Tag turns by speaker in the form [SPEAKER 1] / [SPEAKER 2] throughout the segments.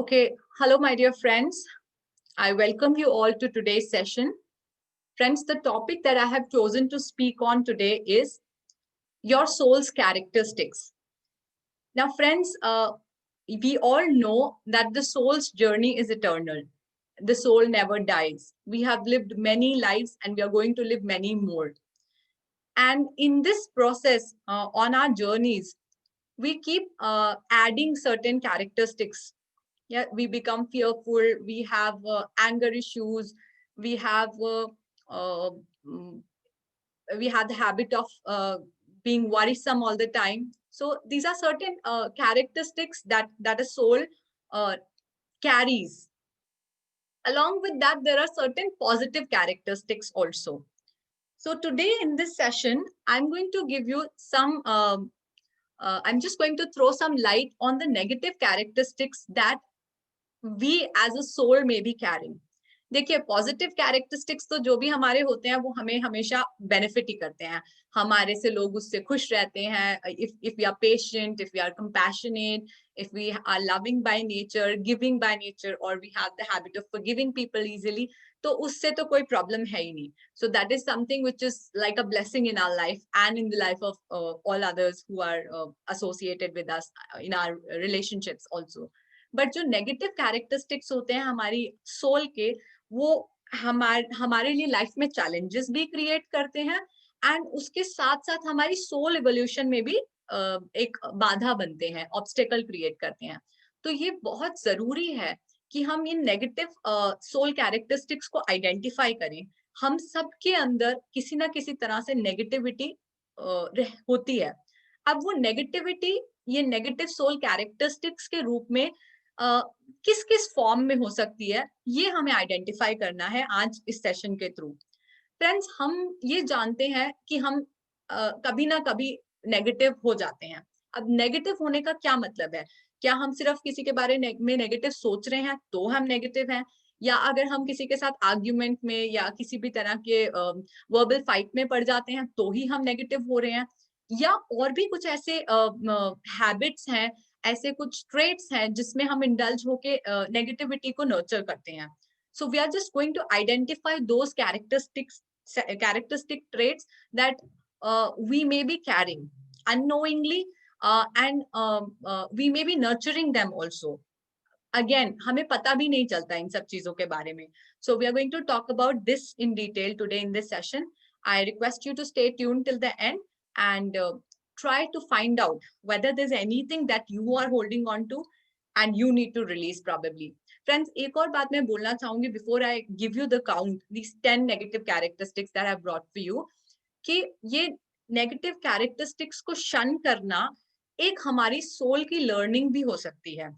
[SPEAKER 1] Okay, hello, my dear friends. I welcome you all to today's session. Friends, the topic that I have chosen to speak on today is your soul's characteristics. Now, friends, we all know that the soul's journey is eternal. The soul never dies. We have lived many lives and we are going to live many more. And in this process, on our journeys, we keep adding certain characteristics. Yeah, we become fearful, we have anger issues, we have uh, mm, we have the habit of being worrisome all the time. So these are certain characteristics that a soul uh, carries. Along with that, there are certain positive characteristics also. So today in this session, I'm going to give you some I'm just going to throw some light on the negative characteristics that we as a soul may be carrying. देखिए, positive characteristics तो जो भी हमारे होते हैं वो हमें हमेशा बेनिफिट ही करते हैं। हमारे से लोग उससे खुश रहते हैं। If we are patient, if we are compassionate, if we are loving by nature, giving by nature, और we have the habit of forgiving people easily, तो उससे तो कोई प्रॉब्लम है ही नहीं। So that is something which is like a blessing in our life and in the life of all others who are associated with us in our relationships also. But जो negative characteristics होते हैं हमारी soul के, वो हमारे लिए life में challenges भी क्रिएट करते हैं एंड उसके साथ साथ हमारी सोल इवोल्यूशन में भी एक बाधा बनते हैं, ऑब्स्टेकल क्रिएट करते हैं। तो ये बहुत जरूरी है कि हम इन नेगेटिव सोल कैरेक्टरिस्टिक्स को आइडेंटिफाई करें। हम सबके अंदर किसी ना किसी तरह से नेगेटिविटी होती है। अब वो नेगेटिविटी, ये नेगेटिव सोल कैरेक्टरिस्टिक्स के रूप में किस किस फॉर्म में हो सकती है, ये हमें आइडेंटिफाई करना है आज इस सेशन के थ्रू। फ्रेंड्स, हम ये जानते हैं कि हम कभी ना कभी नेगेटिव हो जाते हैं। अब नेगेटिव होने का क्या मतलब है? क्या हम सिर्फ किसी के बारे में नेगेटिव सोच रहे हैं तो हम नेगेटिव हैं, या अगर हम किसी के साथ आर्ग्यूमेंट में या किसी भी तरह के वर्बल फाइट में पड़ जाते हैं तो ही हम नेगेटिव हो रहे हैं, या और भी कुछ ऐसे हैबिट्स हैं, ऐसे कुछ ट्रेट्स हैं जिसमें हम इंडल्ज होके नेगेटिविटी को नर्चर करते हैं। So we are just going to identify those characteristic traits that we may be carrying unknowingly, and we may be nurturing them also. Again, हमें पता भी नहीं चलता इन सब चीजों के बारे में. So we are going to talk about this in detail today in this session. I request you to stay tuned till the end and try to find out whether there's anything that you are holding on to and you need to release probably. Friends, एक और बात मैं बोलना चाहूंगी before I give you the count, these 10 negative characteristics that I've brought for you, कि ये negative characteristics को शन करना एक हमारी सोल की लर्निंग भी हो सकती है।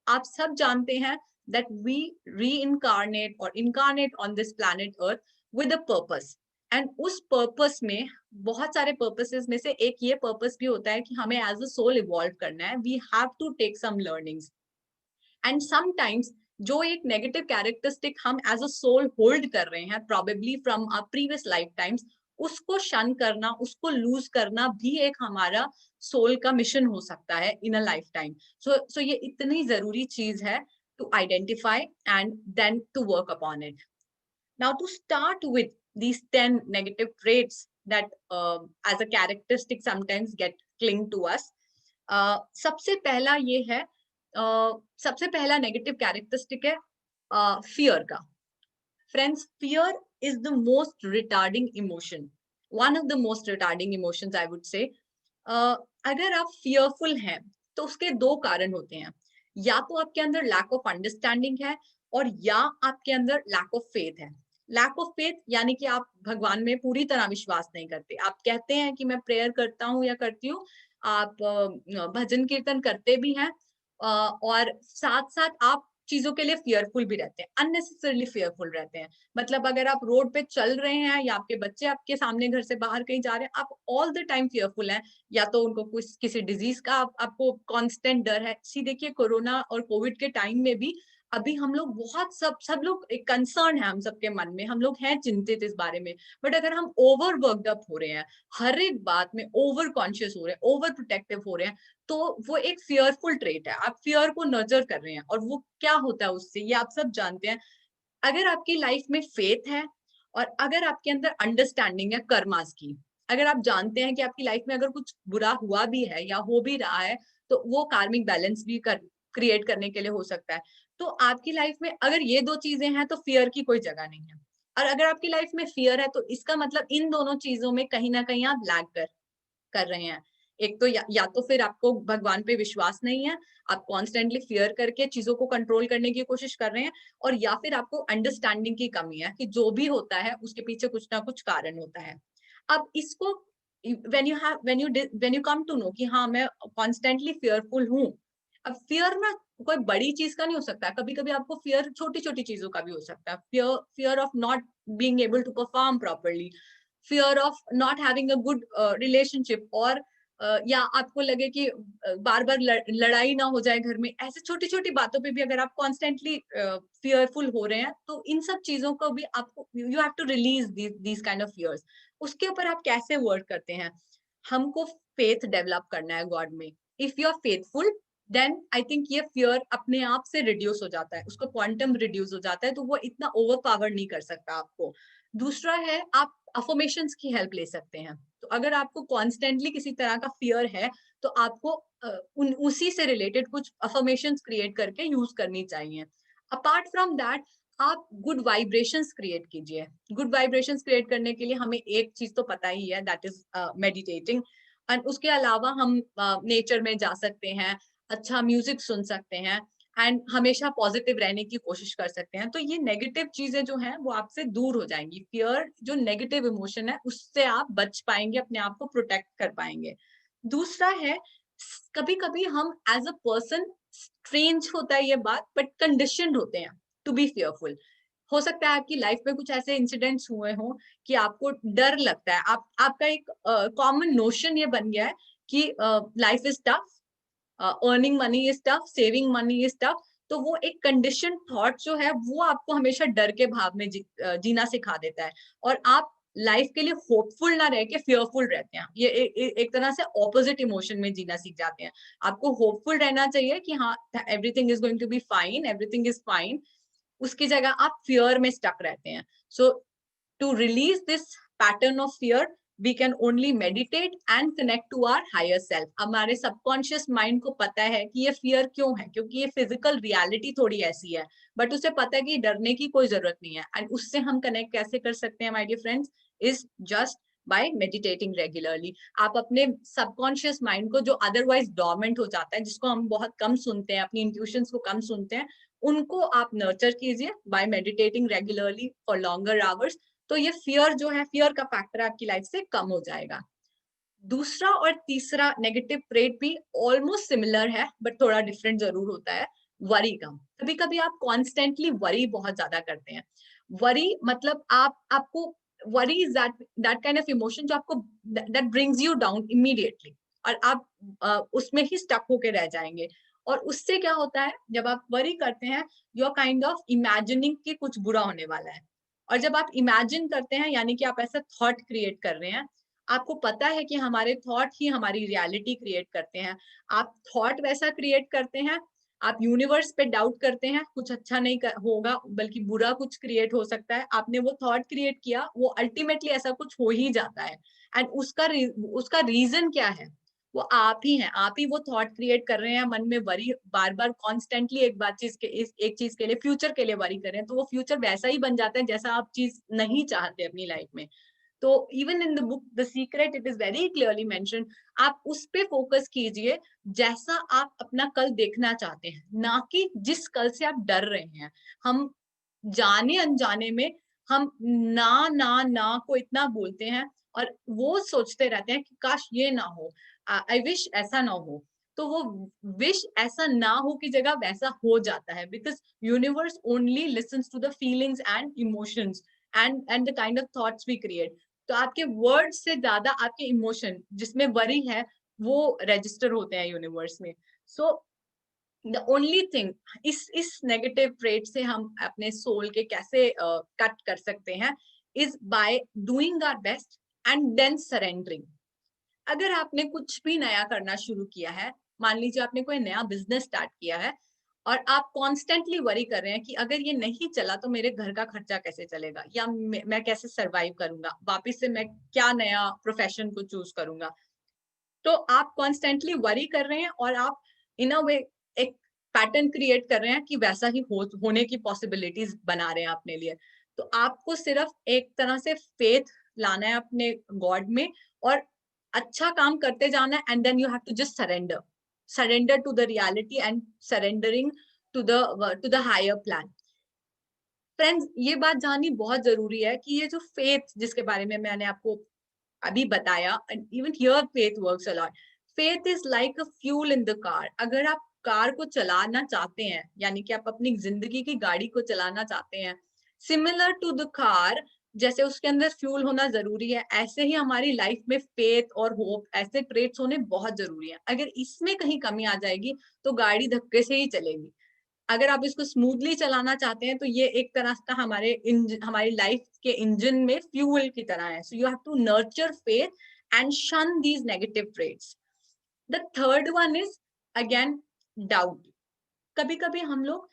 [SPEAKER 1] आप सब जानते हैं that we reincarnate or incarnate on this planet Earth with a purpose. And उस पर्पस में बहुत सारे पर्पसेस में से एक ये पर्पस भी होता है कि हमें एज अ सोल इवॉल्व करना है। We have to take some learnings and sometimes जो एक नेगेटिव कैरेक्टरिस्टिक हम एज अ सोल होल्ड कर रहे हैं probably from our previous lifetimes, उसको शन करना, उसको लूज करना भी एक हमारा सोल का मिशन हो सकता है इन अ लाइफ टाइम। सो ये इतनी जरूरी चीज है to identify and then to work upon it. Now, to start with these 10 negative traits that as a characteristic sometimes get cling to us, सबसे पहला ये है, सबसे पहला नेगेटिव कैरेक्टरिस्टिक है फियर का। Friends, fear is the most retarding emotion, one of the most retarding emotions I would say. अगर आप फियरफुल हैं तो उसके दो कारण होते हैं, या तो आपके अंदर लैक ऑफ अंडरस्टैंडिंग है और या आपके अंदर लैक ऑफ फेथ है। लैक ऑफ फेथ यानी कि आप भगवान में पूरी तरह विश्वास नहीं करते। आप कहते हैं कि मैं प्रेयर करता हूँ या करती हूँ, आप भजन कीर्तन करते भी हैं, और साथ साथ आप चीजों के लिए फियरफुल भी रहते हैं, अननेसेसरली फियरफुल रहते हैं। मतलब अगर आप रोड पे चल रहे हैं या आपके बच्चे आपके सामने घर से बाहर कहीं जा रहे हैं, आप ऑल द टाइम फियरफुल हैं, या तो उनको कुछ किसी डिजीज का आपको कांस्टेंट डर है। सी देखिए, कोरोना और कोविड के टाइम में भी अभी हम लोग बहुत सब लोग एक कंसर्न है हम सबके मन में, हम लोग हैं चिंतित इस बारे में। बट अगर हम ओवर वर्कड अप हो रहे हैं, हर एक बात में ओवर कॉन्शियस हो रहे हैं, ओवर प्रोटेक्टिव हो रहे हैं, तो वो एक फियरफुल ट्रेट है। आप फियर को नर्चर कर रहे हैं और वो क्या होता है उससे, ये आप सब जानते हैं। अगर आपकी लाइफ में फेथ है और अगर आपके अंदर अंडरस्टैंडिंग है कर्मास की, अगर आप जानते हैं कि आपकी लाइफ में अगर कुछ बुरा हुआ भी है या हो भी रहा है, तो वो कार्मिक बैलेंस भी क्रिएट करने के लिए हो सकता है। तो आपकी लाइफ में अगर ये दो चीजें हैं तो फियर की कोई जगह नहीं है। और अगर आपकी लाइफ में फियर है तो इसका मतलब इन दोनों चीजों में कहीं ना कहीं आप लैग कर रहे हैं। एक तो या तो फिर आपको भगवान पे विश्वास नहीं है, आप कॉन्स्टेंटली फियर करके चीजों को कंट्रोल करने की कोशिश कर रहे हैं, और या फिर आपको अंडरस्टैंडिंग की कमी है कि जो भी होता है उसके पीछे कुछ ना कुछ कारण होता है। अब इसको when you come to know कि हाँ मैं कॉन्स्टेंटली फियरफुल हूँ। अब फियर ना कोई बड़ी चीज का नहीं हो सकता है, कभी कभी आपको फियर छोटी छोटी चीजों का भी हो सकता है। Fear of not being able to perform properly, fear of not having a good relationship, और या आपको लगे कि बार बार लड़ाई ना हो जाए घर में। ऐसे छोटी छोटी बातों पे भी अगर आप कॉन्स्टेंटली फियरफुल हो रहे हैं, तो इन सब चीजों को भी आपको you have to release these kind of fears. उसके ऊपर आप कैसे वर्क करते हैं? हमको फेथ डेवलप करना है गॉड में। If you are faithful, then I think ये फियर अपने आप से रिड्यूस हो जाता है, उसका क्वांटम रिड्यूस हो जाता है, तो वो इतना ओवर पावर नहीं कर सकता आपको। दूसरा है, आप अफर्मेशंस की हेल्प ले सकते हैं। तो अगर आपको कॉन्स्टेंटली किसी तरह का फियर है, तो आपको उसी से रिलेटेड कुछ अफर्मेशंस क्रिएट करके यूज करनी चाहिए। अपार्ट फ्रॉम दैट, आप गुड वाइब्रेशंस क्रिएट कीजिए। गुड वाइब्रेशंस क्रिएट करने के लिए हमें एक चीज तो पता ही है, दैट इज मेडिटेटिंग। एंड उसके अलावा हम नेचर में जा सकते हैं, अच्छा म्यूजिक सुन सकते हैं, एंड हमेशा पॉजिटिव रहने की कोशिश कर सकते हैं। तो ये नेगेटिव चीजें जो हैं वो आपसे दूर हो जाएंगी। फियर जो नेगेटिव इमोशन है उससे आप बच पाएंगे, अपने आप को प्रोटेक्ट कर पाएंगे। दूसरा है, कभी कभी हम एज अ पर्सन, स्ट्रेंज होता है ये बात, बट कंडीशनड होते हैं टू बी फियरफुल। हो सकता है आपकी लाइफ में कुछ ऐसे इंसिडेंट्स हुए हों कि आपको डर लगता है, आपका एक कॉमन नोशन ये बन गया है कि life is tough, earning money is tough, saving money is tough. तो वो एक कंडीशन थॉट जो है वो आपको हमेशा डर के भाव में जीना सिखा देता है, और आप लाइफ के लिए होपफुल ना रह के फियरफुल रहते हैं। ये एक तरह से ऑपोजिट इमोशन में जीना सीख जाते हैं। आपको होपफुल रहना चाहिए कि हाँ everything is going to be fine, everything is fine. उसकी जगह आप फियर में स्टक रहते हैं। So to release this pattern of fear, we can only meditate and connect to our higher self. हमारे सबकॉन्शियस माइंड को पता है कि ये फियर क्यों है, क्योंकि ये फिजिकल रियलिटी थोड़ी ऐसी है, बट उसे पता है कि डरने की कोई जरूरत नहीं है। एंड उससे हम कनेक्ट कैसे कर सकते हैं my dear friends, is just by meditating regularly. आप अपने सबकॉन्शियस माइंड को, जो अदरवाइज डोरमेंट हो जाता है, जिसको हम बहुत कम सुनते हैं, अपनी इंट्यूशंस को कम सुनते हैं, उनको आप नर्चर कीजिए by meditating regularly for longer hours. तो ये फियर जो है, फियर का फैक्टर आपकी लाइफ से कम हो जाएगा। दूसरा और तीसरा नेगेटिव ट्रेट भी ऑलमोस्ट सिमिलर है, बट थोड़ा डिफरेंट जरूर होता है, वरी का। कभी कभी आप कॉन्स्टेंटली वरी बहुत ज्यादा करते हैं। वरी मतलब आपको worry is that kind of emotion जो आपको that brings you down immediately, और आप उसमें ही स्टक होके रह जाएंगे। और उससे क्या होता है, जब आप वरी करते हैं, you are kind of imagining कि कुछ बुरा होने वाला है। और जब आप इमेजिन करते हैं, यानी कि आप ऐसा थॉट क्रिएट कर रहे हैं, आपको पता है कि हमारे थॉट ही हमारी रियलिटी क्रिएट करते हैं। आप थॉट वैसा क्रिएट करते हैं, आप यूनिवर्स पे डाउट करते हैं, कुछ अच्छा नहीं होगा बल्कि बुरा कुछ क्रिएट हो सकता है। आपने वो थॉट क्रिएट किया, वो अल्टीमेटली ऐसा कुछ हो ही जाता है। एंड उसका रीजन क्या है? वो आप ही हैं, आप ही वो थॉट क्रिएट कर रहे हैं मन में, वरी बार बार कॉन्स्टेंटली एक चीज के लिए, फ्यूचर के लिए वरी कर रहे हैं, तो वो फ्यूचर वैसा ही बन जाता है जैसा आप चीज नहीं चाहते अपनी लाइफ में। तो even in the book the secret it is very clearly mention, आप उस पे फोकस कीजिए जैसा आप अपना कल देखना चाहते हैं, ना कि जिस कल से आप डर रहे हैं। हम जाने अनजाने में हम ना ना ना को इतना बोलते हैं, और वो सोचते रहते हैं कि काश ये ना हो, आई विश ऐसा ना हो। तो वो विश ऐसा ना हो की जगह वैसा हो जाता है, because universe only listens to the feelings and emotions and the kind of thoughts we create. तो आपके वर्ड से ज्यादा आपके इमोशन जिसमें वरी है वो रजिस्टर होते हैं यूनिवर्स में। सो द ओनली थिंग, इस नेगेटिव ट्रेट से हम अपने सोल के कैसे कट कर सकते हैं, is by doing our best and then surrendering. अगर आपने कुछ भी नया करना शुरू किया है, मान लीजिए आपने कोई नया बिजनेस स्टार्ट किया है और आप कॉन्स्टेंटली वरी कर रहे हैं कि अगर ये नहीं चला तो मेरे घर का खर्चा कैसे चलेगा, या मैं कैसे सरवाइव करूंगा, वापस से मैं क्या नया प्रोफेशन को चूज करूंगा। तो आप कॉन्स्टेंटली वरी कर रहे हैं और आप इन अ वे एक पैटर्न क्रिएट कर रहे हैं कि वैसा ही होने की पॉसिबिलिटीज बना रहे हैं अपने लिए। तो आपको सिर्फ एक तरह से फेथ लाना है अपने गॉड में, और अच्छा काम करते जाना है, and then you have to just surrender to the reality and surrendering to the higher plan. Friends, ये बात जाननी बहुत जरूरी है कि ये जो फेथ जिसके बारे में मैंने आपको अभी बताया, even here faith works a lot. Faith is like a fuel in the car. अगर आप कार को चलाना चाहते हैं, यानी कि आप अपनी जिंदगी की गाड़ी को चलाना चाहते हैं, सिमिलर टू द कार, जैसे उसके अंदर फ्यूल होना जरूरी है, ऐसे ही हमारी लाइफ में फेथ और होप, ऐसे ट्रेट्स होने बहुत जरूरी है। अगर इसमें कहीं कमी आ जाएगी तो गाड़ी धक्के से ही चलेगी। अगर आप इसको स्मूथली चलाना चाहते हैं तो ये एक तरह का हमारी लाइफ के इंजन में फ्यूल की तरह है। So you have to nurture faith and shun these negative traits. The third one is again doubt. कभी कभी हम लोग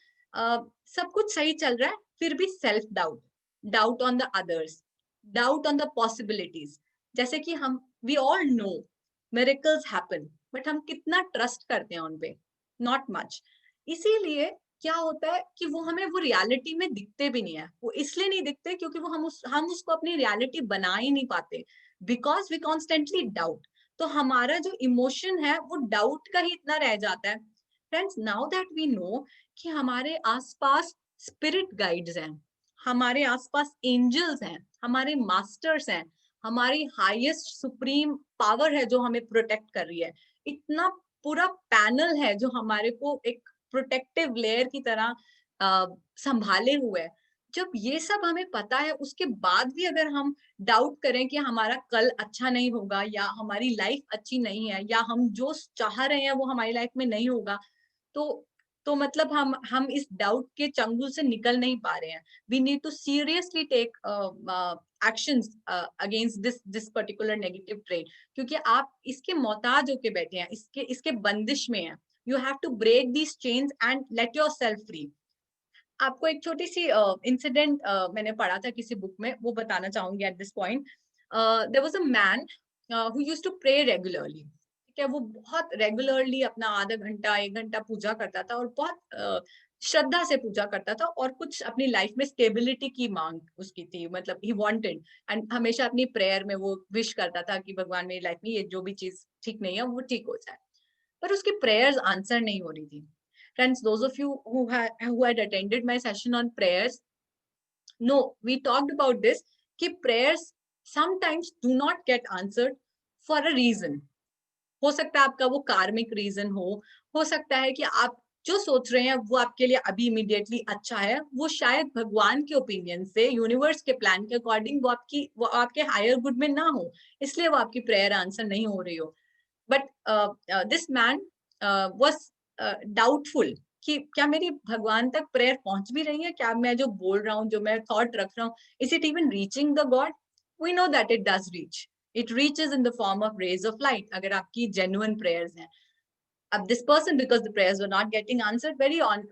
[SPEAKER 1] सब कुछ सही चल रहा है फिर भी self doubt, doubt on the others, doubt on the possibilities. जैसे कि हम we all know miracles happen, but हम कितना ट्रस्ट करते हैं उन पे? Not much. इसीलिए क्या होता है कि वो हमें वो रियलिटी में दिखते भी नहीं है। वो इसलिए नहीं दिखते क्योंकि वो हम उसको अपनी रियलिटी बना ही नहीं पाते, बिकॉज वी कॉन्स्टेंटली डाउट। तो हमारा जो इमोशन है वो डाउट का ही इतना रह जाता है। Friends, now that we know कि हमारे आसपास स्पिरिट गाइड्स हैं, हमारे आसपास एंजल्स हैं, हमारे मास्टर्स हैं, हमारी हाईएस्ट सुप्रीम पावर है जो हमें प्रोटेक्ट कर रही है, इतना पूरा पैनल है जो हमारे को एक प्रोटेक्टिव लेयर की तरह संभाले हुए है। जब ये सब हमें पता है, उसके बाद भी अगर हम डाउट करें कि हमारा कल अच्छा नहीं होगा, या हमारी लाइफ अच्छी नहीं है, या हम जो चाह रहे हैं वो हमारी लाइफ में नहीं होगा, तो मतलब हम इस डाउट के चंगुल से निकल नहीं पा रहे हैं। We need to seriously take actions against this particular negative trade, क्योंकि आप इसके मोहताज होके बैठे हैं, इसके बंदिश में हैं। You have to break these chains and let yourself free. आपको एक छोटी सी इंसिडेंट मैंने पढ़ा था किसी बुक में, वो बताना चाहूंगी at this point. There was a man who used to pray regularly. ठीक है, वो बहुत रेगुलरली अपना आधा घंटा 1 घंटा पूजा करता था, और बहुत श्रद्धा से पूजा करता था, और कुछ अपनी लाइफ में स्टेबिलिटी की मांग उसकी थी, मतलब ही वांटेड, एंड हमेशा अपनी प्रेयर में वो विश करता था कि भगवान मेरी लाइफ में ये जो भी चीज ठीक नहीं है वो ठीक हो जाए। पर उसकी प्रेयर्स आंसर नहीं हो रही थी। Friends, those of you who had attended my session on prayers, no, we talked about this, कि prayers sometimes do not get answered for a reason. हो सकता है आपका वो कार्मिक रीजन हो सकता है कि आप जो सोच रहे हैं वो आपके लिए अभी इमीडिएटली अच्छा है, वो शायद भगवान के ओपिनियन से, यूनिवर्स के प्लान के अकॉर्डिंग वो आपके हायर गुड में ना हो, इसलिए वो आपकी प्रेयर आंसर नहीं हो रही हो। But this man was doubtful कि क्या मेरी भगवान तक प्रेयर पहुंच भी रही है, क्या मैं जो बोल रहा हूँ, जो मैं थॉट रख रहा हूँ, is it even reaching the God? We know that it does reach, it reaches in the form of rays of light, अगर आपकी जेन्युइन प्रेयर्स हैं। अब this person, because the prayers were not getting answered, very on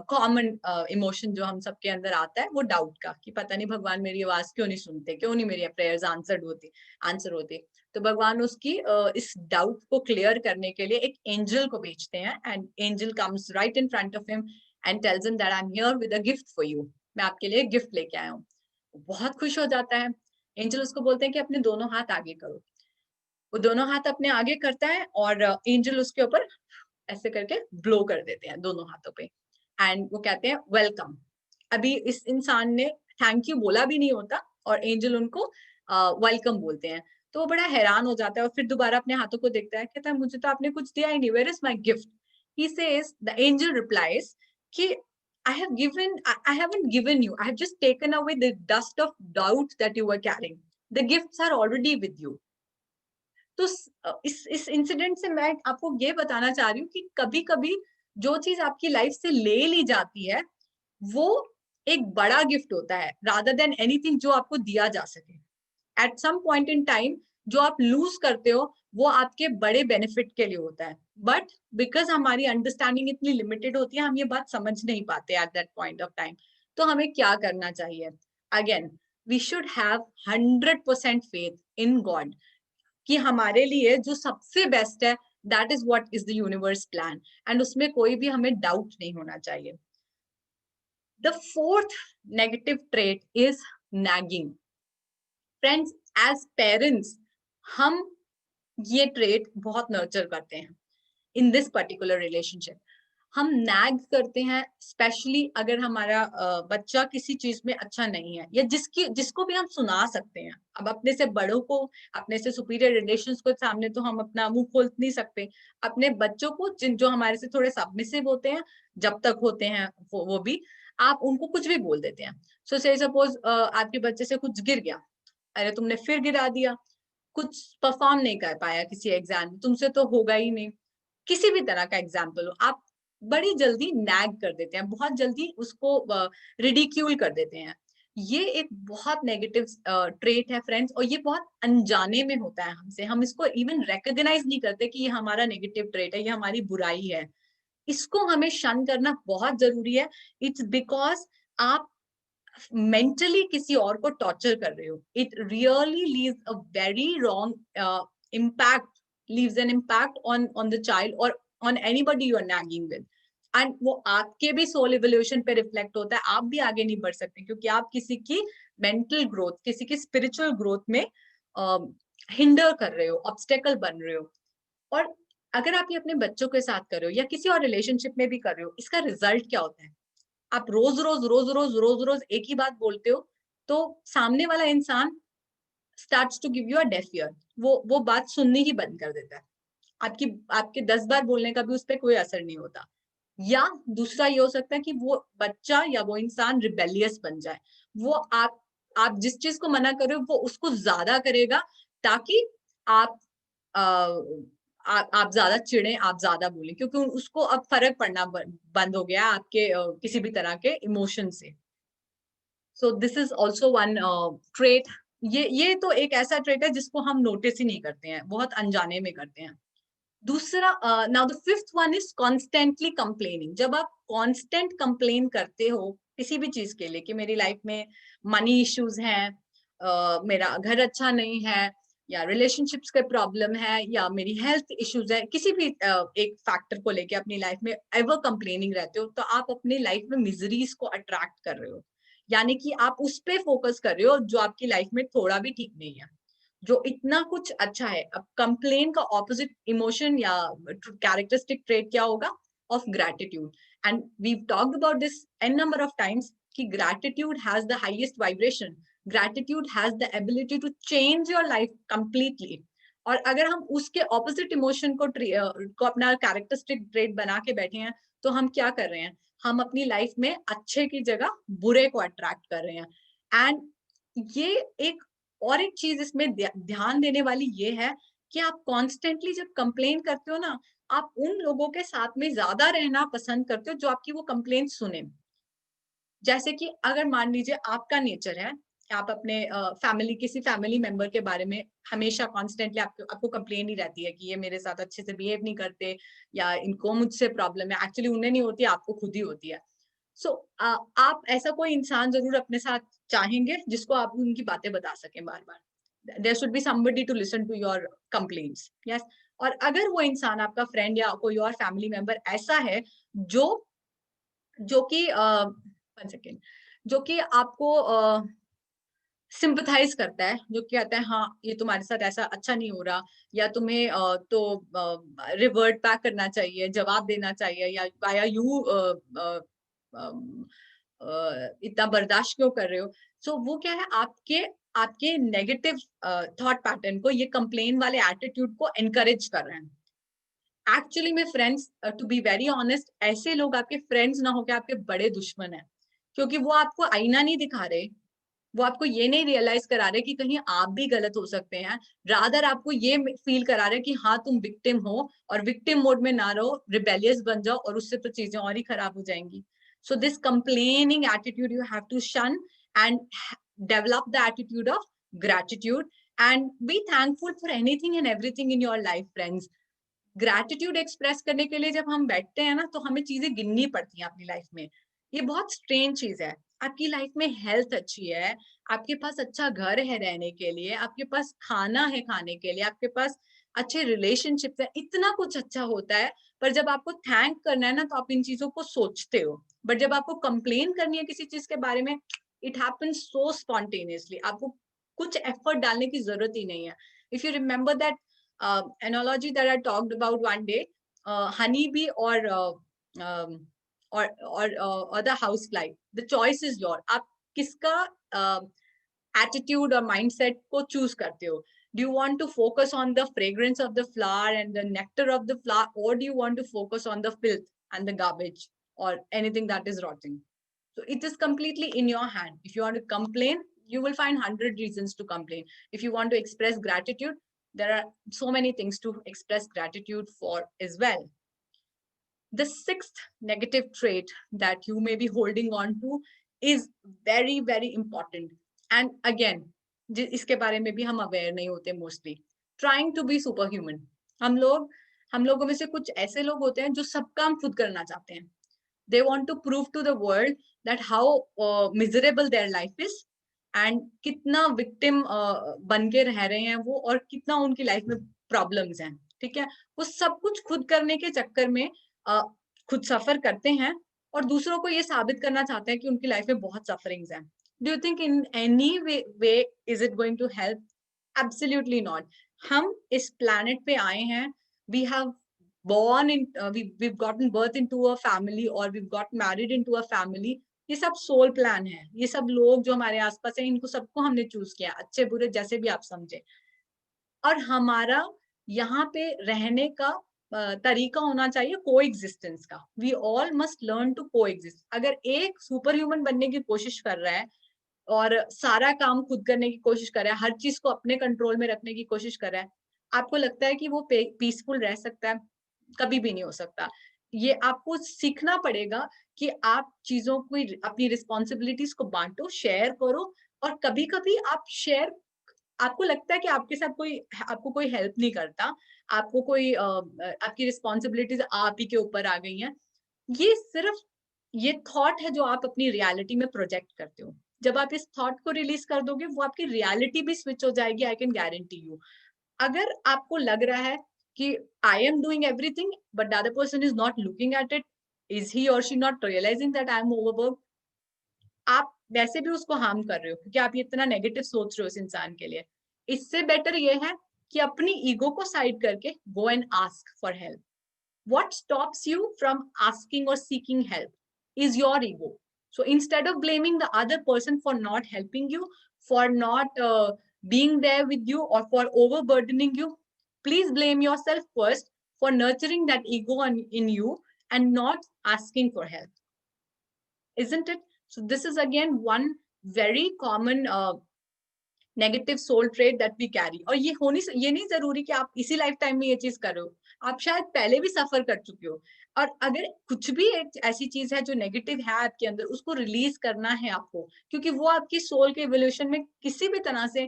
[SPEAKER 1] common emotion जो हम सबके अंदर आता है वो डाउट का, कि पता नहीं भगवान मेरी आवाज क्यों नहीं सुनते, क्यों नहीं मेरी प्रेयर्स आंसर होती। तो भगवान उसकी इस डाउट को क्लियर करने के लिए एक एंजल को भेजते हैं, and angel comes right in front of him and tells him that I am here with a gift for you, मैं आपके लिए गिफ्ट लेके आया हूँ। बहुत खुश हो जाता है। एंजल उसको बोलते हैं कि अपने दोनों हाथ आगे करो। वो दोनों हाथ अपने आगे करता है, और एंजल उसके ऊपर ऐसे करके ब्लो कर देते हैं दोनों हाथों पे, एंड वो कहते हैं वेलकम। अभी इस इंसान ने थैंक यू बोला भी नहीं होता, और एंजल उनको वेलकम बोलते हैं। तो वो बड़ा हैरान हो जाता है, और फिर दोबारा अपने हाथों को देखता है, कहता है मुझे तो आपने कुछ दिया ही नहीं, where is my gift? He says, the angel replies कि I haven't given you, I have just taken away the dust of doubt that you were carrying. The gifts are already with you. तो इस incident से मैं आपको ये बताना चाह रही हूँ कि कभी कभी जो चीज आपकी लाइफ से ले ली जाती है वो एक बड़ा गिफ्ट होता है रादर देन एनीथिंग जो आपको दिया जा सके। At some point in time जो आप लूज करते हो वो आपके बड़े बेनिफिट के लिए होता है, बट बिकॉज हमारी अंडरस्टैंडिंग इतनी लिमिटेड होती है हम ये बात समझ नहीं पाते at that point of time. तो हमें क्या करना चाहिए? Again, we should have 100% faith in God कि हमारे लिए जो सबसे बेस्ट है that is what is the universe plan, and उसमें कोई भी हमें डाउट नहीं होना चाहिए। The fourth negative trait is nagging. Friends, as parents हम ये ट्रेट बहुत नर्चर करते हैं इन दिस पर्टिकुलर रिलेशनशिप। हम नैग करते हैं स्पेशली अगर हमारा बच्चा किसी चीज में अच्छा नहीं है या जिसको भी हम सुना सकते हैं। अब अपने से बड़ों को, अपने से सुपीरियर रिलेशंस को सामने तो हम अपना मुंह खोल नहीं सकते। अपने बच्चों को जो हमारे से थोड़े सबमिसिव होते हैं, जब तक होते हैं वो भी, आप उनको कुछ भी बोल देते हैं। सो से सपोज आपके बच्चे से कुछ गिर गया, अरे तुमने फिर गिरा दिया। कुछ परफॉर्म नहीं कर पाया किसी एग्जाम में, तुमसे तो होगा ही नहीं। किसी भी तरह का एग्जाम्पल हो, आप बड़ी जल्दी नैग कर देते हैं, बहुत जल्दी उसको रिडिक्यूल कर देते हैं। ये एक बहुत नेगेटिव ट्रेट है फ्रेंड्स, और ये बहुत अनजाने में होता है हमसे। हम इसको इवन रिकॉग्नाइज नहीं करते कि ये हमारा नेगेटिव ट्रेट है, ये हमारी बुराई है। इसको हमें शन करना बहुत जरूरी है। इट्स बिकॉज आप मेंटली किसी और को टॉर्चर कर रहे हो। It really leaves a very wrong impact, leaves an impact on the child और on anybody you are nagging with. And वो आपके भी सोल इवोल्यूशन पे रिफ्लेक्ट होता है। आप भी आगे नहीं बढ़ सकते क्योंकि आप किसी की मेंटल ग्रोथ, किसी की स्पिरिचुअल ग्रोथ में हिंडर कर रहे हो, ऑब्स्टेकल बन रहे हो। और अगर आप ये अपने बच्चों के साथ कर रहे हो या किसी और रिलेशनशिप में भी कर रहे हो, इसका रिजल्ट क्या होता है? आप रोज रोज एक ही बात बोलते हो तो सामने वाला इंसान starts to give you a deaf ear. वो बात सुननी ही बंद कर देता है। आपकी आपके 10 बार बोलने का भी उस पर कोई असर नहीं होता। या दूसरा ये हो सकता है कि वो बच्चा या वो इंसान रिबेलियस बन जाए। वो आप जिस चीज को मना कर रहे हो वो उसको ज्यादा करेगा, ताकि आप आप ज्यादा चिढ़े, आप ज्यादा बोले, क्योंकि उसको अब फर्क पड़ना बंद हो गया आपके किसी भी तरह के इमोशन से। So this is also one trait. ये तो एक ऐसा ट्रेट है जिसको हम नोटिस ही नहीं करते हैं, बहुत अनजाने में करते हैं। दूसरा, now the fifth one is constantly complaining. जब आप कॉन्स्टेंट कंप्लेन करते हो किसी भी चीज के लिए कि मेरी लाइफ में मनी इश्यूज हैं, मेरा घर अच्छा नहीं है, या रिलेशनशिप्स के प्रॉब्लम है, या मेरी हेल्थ इश्यूज है, किसी भी एक फैक्टर को लेके अपनी लाइफ में एवर कंप्लेनिंग रहते हो, तो आप अपनी लाइफ में मिजरीज को अट्रैक्ट कर रहे हो। यानी कि आप उस पे फोकस कर रहे हो जो आपकी लाइफ में थोड़ा भी ठीक नहीं है, जो इतना कुछ अच्छा है। अब कंप्लेन का ऑपोजिट इमोशन या कैरेक्टरिस्टिक ट्रेट क्या होगा? Of gratitude. And we talked about this an number of times कि gratitude has the highest vibration. Gratitude has the ability to change your life completely. और अगर हम उसके ऑपोजिट इमोशन को अपना कैरेक्टरिस्टिक ट्रेट बना के बैठे हैं, तो हम क्या कर रहे हैं? हम अपनी लाइफ में अच्छे की जगह बुरे को अट्रैक्ट कर रहे हैं। एंड ये एक और एक चीज इसमें ध्यान देने वाली ये है कि आप कॉन्स्टेंटली जब कंप्लेन करते हो ना, आप उन लोगों के साथ में ज्यादा रहना पसंद करते हो जो आपकी वो कंप्लेन सुने। जैसे कि अगर मान लीजिए आपका नेचर है, आप अपने फैमिली, किसी फैमिली मेंबर के बारे में हमेशा कॉन्स्टेंटली आपको कंप्लेन ही रहती है कि ये मेरे साथ अच्छे से बिहेव नहीं करते, या इनको मुझसे प्रॉब्लम है। एक्चुअली उन्हें नहीं होती, आपको खुद ही होती है। सो आप ऐसा कोई इंसान जरूर अपने साथ चाहेंगे जिसको आप उनकी बातें बता सकें बार बार। There should be somebody to listen to your complaints, yes. और अगर वो इंसान आपका फ्रेंड या कोई और फैमिली मेंबर ऐसा है जो जो कि वन सेकेंड, जो कि आपको सिंपथाइज करता है, जो कहता है हाँ ये तुम्हारे साथ ऐसा अच्छा नहीं हो रहा, या तुम्हें रिवर्ट बैक करना चाहिए, जवाब देना चाहिए, या वाया यू इतना बर्दाश्त क्यों कर रहे हो। सो वो क्या है, आपके आपके नेगेटिव थॉट पैटर्न को, ये कंप्लेन वाले एटीट्यूड को एनकरेज कर रहे हैं। एक्चुअली में friends, to be very honest, ऐसे लोग आपके फ्रेंड्स ना होकर आपके बड़े दुश्मन है, क्योंकि वो आपको आईना नहीं दिखा रहे, वो आपको ये नहीं रियलाइज करा रहे कि कहीं आप भी गलत हो सकते हैं, रादर आपको ये फील करा रहे कि हाँ तुम विक्टिम हो, और विक्टिम मोड में ना रहो, रिबेलियस बन जाओ, और उससे तो चीजें और ही खराब हो जाएंगी. So this complaining attitude you have to shun and develop the attitude of gratitude and be thankful for anything and everything in your life, friends. Gratitude express करने के लिए जब हम बैठते हैं ना, तो हमें चीजें गिननी पड़ती हैं अपनी लाइफ में. ये बहुत स्ट्रेंज चीज है. आपकी लाइफ में हेल्थ अच्छी है, आपके पास अच्छा घर है रहने के लिए, आपके पास खाना है खाने के लिए, आपके पास अच्छे रिलेशनशिप है, इतना कुछ अच्छा होता है. पर जब आपको थैंक करना है ना, तो आप इन चीजों को सोचते हो. बट जब आपको कंप्लेन करनी है किसी चीज के बारे में, इट हैपेंस सो स्पॉन्टेनियसली. आपको कुछ एफर्ट डालने की जरूरत ही नहीं है. If you remember that analogy that I talked about one day, honeybee or the housefly. The choice is yours. आप किसका attitude or mindset को choose करते हो? Do you want to focus on the fragrance of the flower and the nectar of the flower, or do you want to focus on the filth and the garbage or anything that is rotting? So it is completely in your hand. If you want to complain, you will find 100 reasons to complain. If you want to express gratitude, there are so many things to express gratitude for as well. The sixth negative trait that you may be holding on to is very, very important. And again, इसके बारे में भी हम aware नहीं होते mostly. Trying to be superhuman. हम लोगों में से कुछ ऐसे लोग होते हैं जो सब काम खुद करना चाहते हैं. They want to prove to the world that how miserable their life is, and कितना victim बन के रह रहे हैं वो, और कितना उनकी लाइफ में प्रॉब्लम्स हैं. ठीक है, वो सब कुछ खुद करने के चक्कर में खुद सफर करते हैं, और दूसरों को ये साबित करना चाहते हैं कि उनकी लाइफ में बहुत सफरिंग्स हैं. Do you think in any way is it going to help? Absolutely not. हम इस प्लैनेट पे आए हैं, we have born in we've gotten birth into a family, or we've got married into a family. ये सब soul plan है. ये सब लोग जो हमारे आसपास हैं, इनको सबको हमने चूज किया, अच्छे बुरे जैसे भी आप समझे. और हमारा यहाँ पे रहने का तरीका होना चाहिए को एग्जिस्टेंस का. We all must learn to coexist. अगर एक सुपर ह्यूमन बनने की कोशिश कर रहा है और सारा काम खुद करने की कोशिश कर रहा है, हर चीज को अपने कंट्रोल में रखने की कोशिश कर रहा है, आपको लगता है कि वो पीसफुल रह सकता है? कभी भी नहीं हो सकता. ये आपको सीखना पड़ेगा कि आप चीजों को, अपनी रिस्पॉन्सिबिलिटीज को बांटो, शेयर करो. और कभी कभी आप शेयर, आपको लगता है कि आपके साथ आपको कोई हेल्प नहीं करता, आपको कोई आपकी रिस्पॉन्सिबिलिटीज आप ही के ऊपर आ गई हैं, ये सिर्फ ये थॉट है जो आप अपनी रियलिटी में प्रोजेक्ट करते हो. जब आप इस थॉट को रिलीज कर दोगे, वो आपकी रियलिटी भी स्विच हो जाएगी. I can guarantee you. अगर आपको लग रहा है कि I am doing everything but the other person is not looking at it, is he और she not realizing that I am overwork, आप वैसे भी उसको हार्म कर रहे हो, क्योंकि आप ये इतना नेगेटिव सोच रहे हो इस इंसान के लिए. इससे बेटर ये है कि अपनी ईगो को साइड करके go and ask for help. What stops you from asking or seeking help is your ego. So instead of blaming the other person for not helping you, for not being there with you, or for overburdening you, please blame yourself first for nurturing that ego in you and not asking for help. Isn't it? So this is again one very common negative soul trait that we carry. और ये नहीं जरूरी कि आप इसी life time में ये चीज करो. आप शायद पहले भी सफर कर चुके हो. और अगर कुछ भी एक ऐसी चीज है जो नेगेटिव है आपके अंदर, उसको रिलीज करना है आपको, क्योंकि वो आपकी सोल के इवोल्यूशन में किसी भी तरह से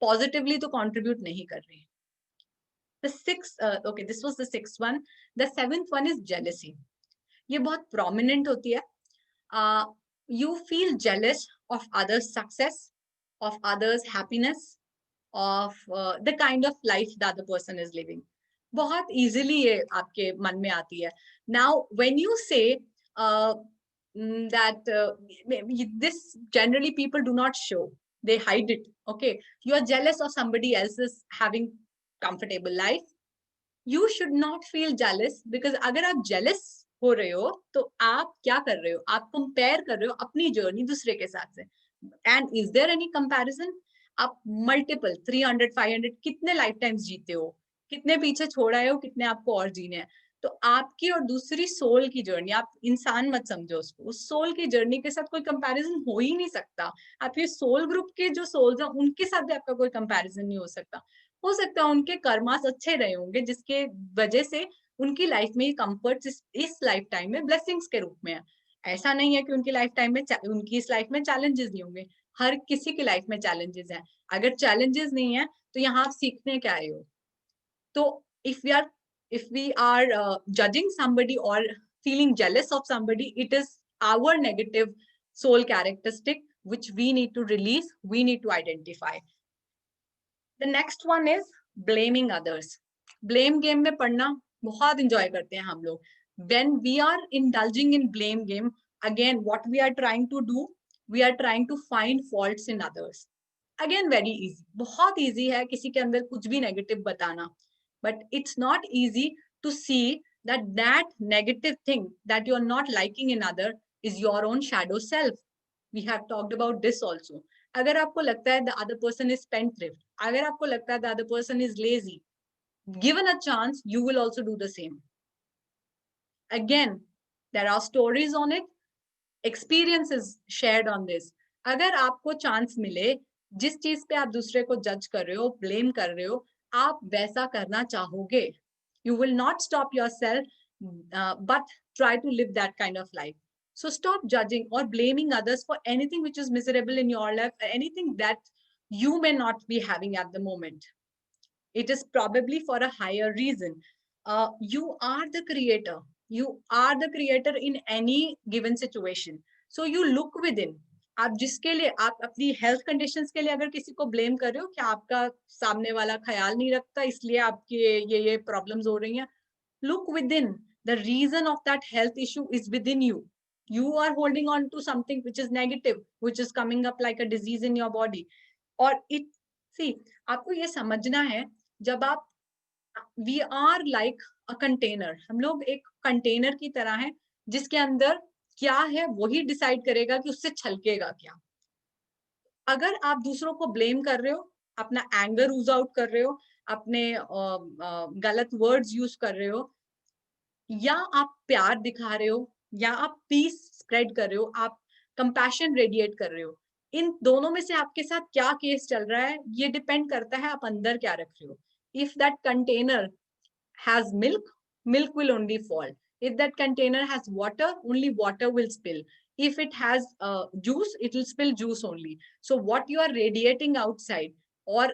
[SPEAKER 1] पॉजिटिवली तो कंट्रीब्यूट नहीं कर रही. The sixth, okay, this was the sixth one. The seventh one is jealousy. ये बहुत prominent होती है. You feel jealous of others' success, of others' happiness, of the kind of life the other person is living. बहुत easily ये आपके मन में आती है. Now, when you say that this generally people do not show, they hide it. Okay, you are jealous of somebody else's having comfortable life. You should not feel jealous, because अगर आप jealous हो रहे हो तो आप क्या कर रहे हो? आप कंपेयर कर रहे हो अपनी जर्नी दूसरे के साथ से. And is there any comparison? आप मल्टीपल 300 500 कितने लाइफ टाइम्स जीते हो, कितने पीछे छोड़ आए हो, कितने आपको और जीने हैं. तो आपकी और दूसरी सोल की जर्नी, आप इंसान मत समझो उसको, उस सोल की जर्नी के साथ कोई कंपैरिजन हो ही नहीं सकता। आपके सोल ग्रुप के जो सोल्स हैं उनके साथ भी आपका कोई कंपैरिजन नहीं हो सकता। हो सकता है उनके कर्मास अच्छे रहे होंगे जिसके वजह से उनकी लाइफ में ये कंफर्ट इस लाइफ टाइम में ब्लेसिंग्स के रूप में है। ऐसा नहीं है कि उनकी लाइफ टाइम में उनकी इस लाइफ में चैलेंजेस नहीं होंगे। हर किसी की लाइफ में चैलेंजेस हैं। अगर चैलेंजेस नहीं है तो यहाँ आप सीखने क्या आए हो? तो if we are judging somebody or feeling jealous of somebody, it is our negative soul characteristic which we need to release, we need to identify. The next one is blaming others. Blame game में पढ़ना बहुत enjoy करते हैं हम लोग. When we are indulging in blame game, again what we are trying to do, we are trying to find faults in others. Again very easy, बहुत easy है किसी के अंदर कुछ भी negative बताना. But it's not easy to see that that negative thing that you're not liking in other is your own shadow self. We have talked about this also. अगर आपको लगता है the other person is spendthrift, अगर आपको लगता है the other person is lazy, given a chance, you will also do the same. Again, there are stories on it, experiences shared on this. अगर आपको चांस मिले, जिस चीज पे आप दूसरे को जज कर रहे हो, ब्लेम कर रहे हो, आप वैसा करना चाहोगे. You will not stop yourself, but try to live that kind of life. So stop judging or blaming others for anything which is miserable in your life, anything that you may not be having at the moment. It is probably for a higher reason. You are the creator. You are the creator in any given situation. So you look within. आप जिसके लिए आप अपनी health conditions के लिए अगर किसी को ब्लेम कर रहे हो कि आपका सामने वाला ख्याल नहीं रखता इसलिए आपके ये प्रॉब्लम्स हो रही हैं, look within. The reason of that health issue is within you. You are holding on to something which is negative, which is coming up like a disease in your body. और it, see, आपको ये समझना है, जब आप, we are like a container, हम लोग एक कंटेनर की तरह हैं जिसके अंदर क्या है वही डिसाइड करेगा कि उससे छलकेगा क्या. अगर आप दूसरों को ब्लेम कर रहे हो, अपना एंगर यूज आउट कर रहे हो, अपने गलत वर्ड्स यूज कर रहे हो, या आप प्यार दिखा रहे हो, या आप पीस स्प्रेड कर रहे हो, आप कंपैशन रेडिएट कर रहे हो, इन दोनों में से आपके साथ क्या केस चल रहा है ये डिपेंड करता है आप अंदर क्या रख रहे हो. If that container has milk, milk will only fall. If that container has water, only water will spill. If it has juice, it will spill juice only. So what you are radiating outside or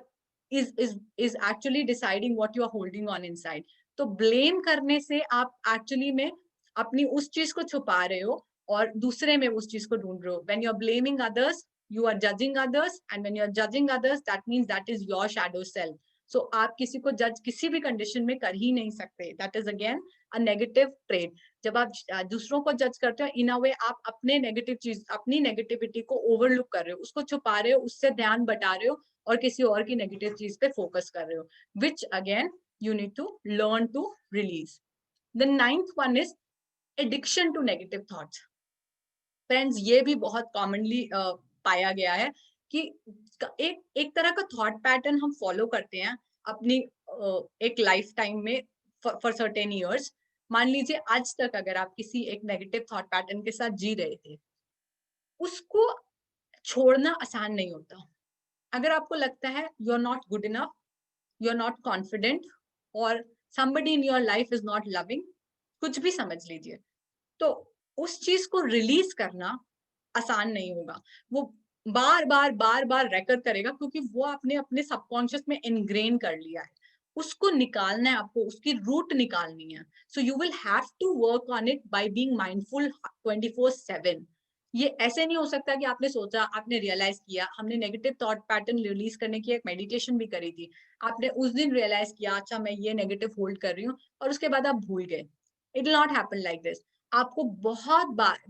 [SPEAKER 1] is actually deciding what you are holding on inside. तो blame करने से आप actually में अपनी उस चीज को छुपा रहे हो और दूसरे में उस चीज को ढूंढ रहे हो. When you are blaming others, you are judging others, and when you are judging others, that means that is your shadow self. सो आप किसी को जज किसी भी कंडीशन में कर ही नहीं सकते. That is again a negative trait. जब आप दूसरों को जज करते हो इन अ वे आप अपने नेगेटिव चीज, अपनी नेगेटिविटी को ओवरलुक कर रहे हो, उसको छुपा रहे हो, उससे ध्यान बटा रहे हो और किसी और की नेगेटिव चीज पे फोकस कर रहे हो, which again you need to learn to release. The ninth one is addiction to negative thoughts. Friends, ये भी बहुत कॉमनली पाया गया है कि एक तरह का थॉट पैटर्न हम फॉलो करते हैं अपनी एक लाइफ टाइम में फॉर सर्टेन इयर्स. मान लीजिए आज तक अगर आप किसी एक नेगेटिव थॉट पैटर्न के साथ जी रहे थे, उसको छोड़ना आसान नहीं होता. अगर आपको लगता है you are not good enough, you are not confident, और somebody in your life is not loving, कुछ भी समझ लीजिए, तो उस चीज को रिलीज करना आसान नहीं होगा. वो बार बार रेकर करेगा क्योंकि वो आपने अपने सबकॉन्शियस में इनग्रेन कर लिया है. उसको निकालना है आपको, उसकी रूट निकालनी है. So you will have to work on it by being mindful 24/7. ये ऐसे नहीं हो सकता कि आपने सोचा, आपने रियलाइज किया, हमने नेगेटिव थॉट पैटर्न रिलीज करने की एक मेडिटेशन भी करी थी, आपने उस दिन रियलाइज किया अच्छा मैं ये नेगेटिव होल्ड कर रही हूँ, और उसके बाद आप भूल गए. It will not happen like this. आपको बहुत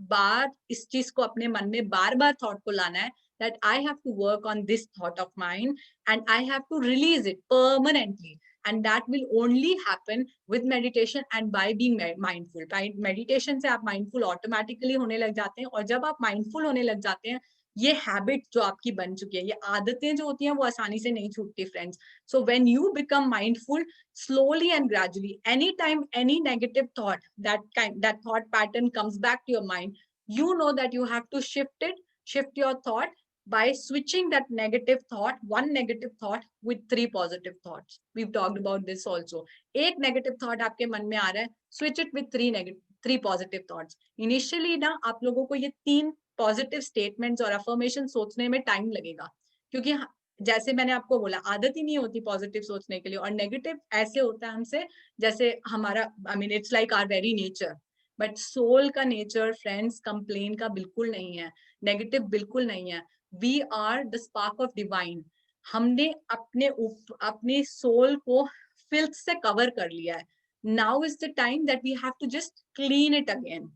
[SPEAKER 1] बार इस चीज को अपने मन में बार थॉट को लाना है that I have to work on this thought of mine and I have to release it permanently, and that will only happen with meditation and by being mindful. By meditation से आप mindful automatically होने लग जाते हैं, और जब आप mindful होने लग जाते हैं ये हैबिट जो आपकी बन चुकी है, ये आदतें जो होती हैं वो आसानी से नहीं छूटती friends. So when you become mindful, slowly and gradually, anytime any negative thought, that thought pattern comes back to your mind, you know that you have to shift your thought by switching that negative thought, one negative thought with 3 positive thoughts. We've talked about this also. एक negative thought आपके मन में आ रहा है, switch it with 3 positive thoughts. Initially ना आप लोगों को ये 3 पॉजिटिव स्टेटमेंट्स और अफर्मेशन सोचने में टाइम लगेगा, क्योंकि जैसे मैंने आपको बोला, आदत ही नहीं होती पॉजिटिव सोचने के लिए, और नेगेटिव ऐसे होता है हमसे जैसे हमारा, I mean it's like our very nature. But soul का नेचर फ्रेंड्स कंप्लेन का बिल्कुल नहीं है, नेगेटिव बिल्कुल नहीं है. We are the spark of divine. हमने अपने सोल को फिल्थ से कवर कर लिया है. Now is the time that we have to just clean it again.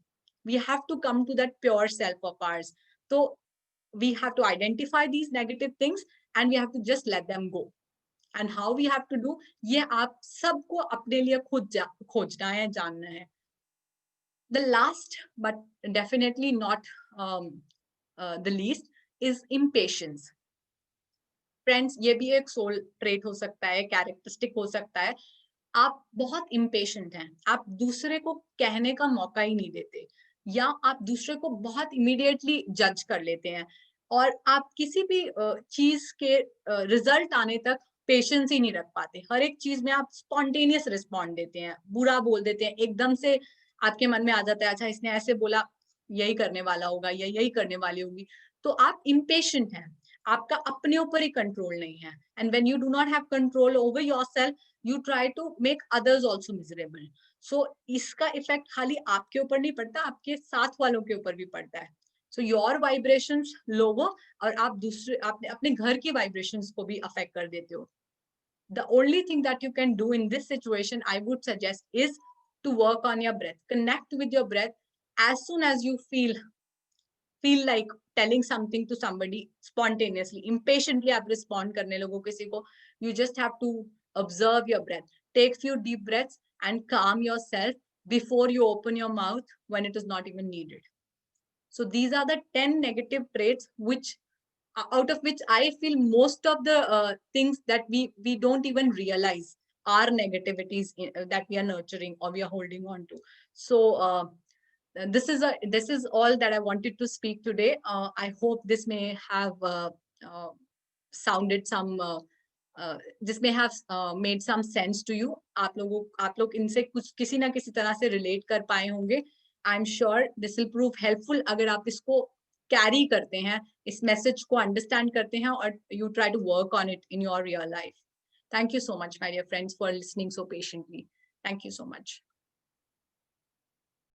[SPEAKER 1] We have to come to that pure self of ours. So we have to identify these negative things and we have to just let them go. And how we have to do, ये आप सबको अपने लिए खुद खोजना है, जानना है. The last but definitely not the least is impatience. Friends, ये भी एक सोल ट्रेट हो सकता है, कैरेक्टरिस्टिक हो सकता है. आप बहुत इम्पेशेंट हैं, आप दूसरे को कहने का मौका ही नहीं देते, या आप दूसरे को बहुत इमीडिएटली जज कर लेते हैं, और आप किसी भी चीज के रिजल्ट आने तक पेशेंस ही नहीं रख पाते. हर एक चीज में आप स्पॉन्टेनियस रिस्पॉन्ड देते हैं, बुरा बोल देते हैं, एकदम से आपके मन में आ जाता है, अच्छा इसने ऐसे बोला, यही करने वाला होगा या यही करने वाली होगी. तो आप इम्पेशेंट हैं, आपका अपने ऊपर ही कंट्रोल नहीं है. And when you do not have control over yourself, you try to make others also miserable. So इसका इफेक्ट खाली आपके ऊपर नहीं पड़ता, आपके साथ वालों के ऊपर भी पड़ता है. So your vibrations lower, और आप दूसरे अपने घर की vibrations को भी अफेक्ट कर देते हो. The only thing that you can do in this situation, I would suggest, is to work on your breath. Connect with your breath. As soon as you feel like telling something to somebody spontaneously, impatiently आप respond करने लगो किसी को, you just have to observe your breath. Take few deep breaths and calm yourself before you open your mouth when it is not even needed. So these are the 10 negative traits which, out of which I feel most of the things that we don't even realize are negativities that we are nurturing or we are holding on to. So this is all that I wanted to speak today. I hope this may have sounded some this may have made some sense to you. आप लोग इनसे कुछ किसी ना किसी तरह से relate कर पाए होंगे. I'm sure this will prove helpful अगर आप इसको carry करते हैं, इस message को understand करते हैं, और you try to work on it in your real life. Thank you so much, my dear friends, for listening so patiently. Thank you so much.